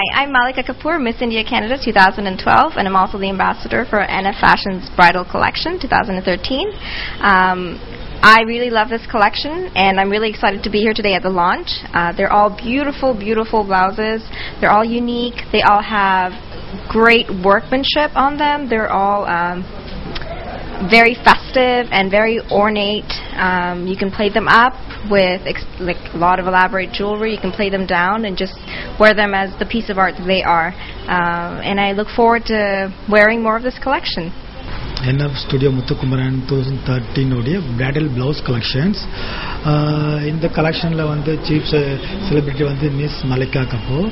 Hi, I'm Malika Kapoor, Miss India Canada 2012, and I'm also the ambassador for NF Fashion's Bridal Collection 2013. I really love this collection, and I'm really excited to be here today at the launch. They're all beautiful, beautiful blouses. They're all unique. They all have great workmanship on them. They're all very festive and very ornate. You can play them up with like a lot of elaborate jewelry. You can play them down and just wear them as the piece of art that they are. And I look forward to wearing more of this collection. NF Studio Muthukumaran 2013 உடைய bridal blouse collections. இந்த collectionல வந்து chief celebrity வந்து Miss Malika Kapoor.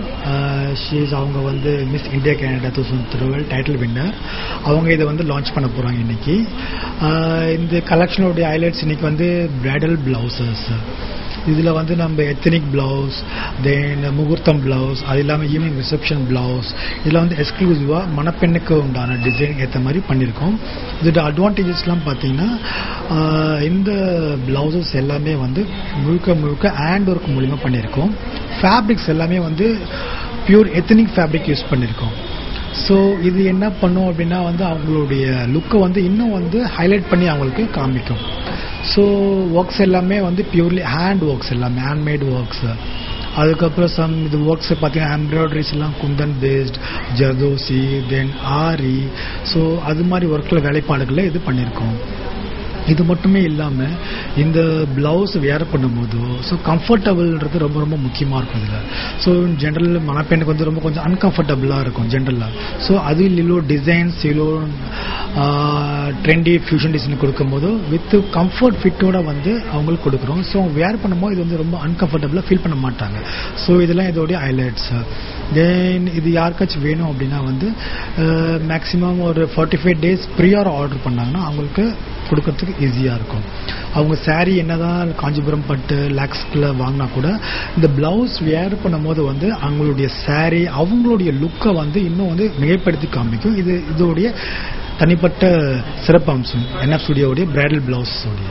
அவங்க வந்து Miss India Canada 2012 title winner. அவங்க இதை வந்து launch பண்ண போறாங்க இன்னைக்கு. இந்த collection உடைய highlights இன்னைக்கு வந்து bridal blouses. இதில் வந்து நம்ம எத்தனிக் பிளவுஸ், தென் முகூர்த்தம் பிளவுஸ், அது இல்லாமல் ஈவினிங் ரிசப்ஷன் பிளவுஸ், இதில் வந்து எக்ஸ்க்ளூசிவாக மணப்பெண்ணுக்கு உண்டான டிசைன் ஏற்ற மாதிரி பண்ணியிருக்கோம். இதோட அட்வான்டேஜஸ்லாம் பார்த்தீங்கன்னா இந்த பிளவுசஸ் எல்லாமே வந்து முழுக்க முழுக்க ஹேண்ட் ஒர்க் மூலிமா பண்ணியிருக்கோம். ஃபேப்ரிக்ஸ் எல்லாமே வந்து பியூர் எத்தனிக் ஃபேப்ரிக் யூஸ் பண்ணியிருக்கோம். ஸோ இது என்ன பண்ணும் அப்படின்னா வந்து அவங்களுடைய லுக்கை வந்து இன்னும் வந்து ஹைலைட் பண்ணி அவங்களுக்கு காமிக்கும். ஸோ ஒர்க்ஸ் எல்லாமே வந்து பியூர்லி ஹேண்ட் ஒர்க்ஸ், எல்லாமே ஹேண்ட்மேட் ஒர்க்ஸ். அதுக்கப்புறம் இது ஒர்க்ஸ் பார்த்தீங்கன்னா எம்ப்ராய்டரிஸ் எல்லாம் குந்தன் பேஸ்ட், ஜர்தோசி, தென் ஆரி. ஸோ அது மாதிரி ஒர்க்கில் வேலைப்பாடுகளில் இது பண்ணியிருக்கோம். இது மட்டுமே இல்லாமல் இந்த பிளவுஸ் வேர் பண்ணும்போது ஸோ கம்ஃபர்டபுள்ன்றது ரொம்ப ரொம்ப முக்கியமாக இருக்கும் இதில். ஸோ ஜென்ரல் மணப்பெண்ணுக்கு வந்து ரொம்ப கொஞ்சம் அன்கம்ஃபர்டபுளாக இருக்கும் ஜென்ரலாக. ஸோ அது இவ்வளோ டிசைன்ஸ், இவ்வளோ ட்ரெண்டி ஃபியூஷன் டிசைன் கொடுக்கும்போது வித் கம்ஃபர்ட் ஃபிட்டோட வந்து அவங்களுக்கு கொடுக்குறோம். ஸோ வேர் பண்ணும்போது இது வந்து ரொம்ப அன்கம்ஃபர்டபுளாக ஃபீல் பண்ண மாட்டாங்க. ஸோ இதெல்லாம் இதோடைய ஹைலைட்ஸ். தென் இது யாருக்காச்சும் வேணும் அப்படின்னா வந்து மேக்ஸிமம் ஒரு 45 days ப்ரியார் ஆர்டர் பண்ணாங்கன்னா அவங்களுக்கு கொடுக்கறதுக்கு ஈஸியாக இருக்கும். அவங்க சாரீ என்னதான் காஞ்சிபுரம் பட்டு லாக்ஸ்ல வாங்கினா கூட இந்த பிளவுஸ் வேர் பண்ணும் போது வந்து அவங்களுடைய சாரீ அவங்களுடைய லுக்கை வந்து இன்னும் வந்து மிகைப்படுத்தி காமிக்கும். இதோடைய தனிப்பட்ட சிறப்பம்சம் NF ஸ்டுடியோடைய பிரைடல் பிளவுஸ் உடைய.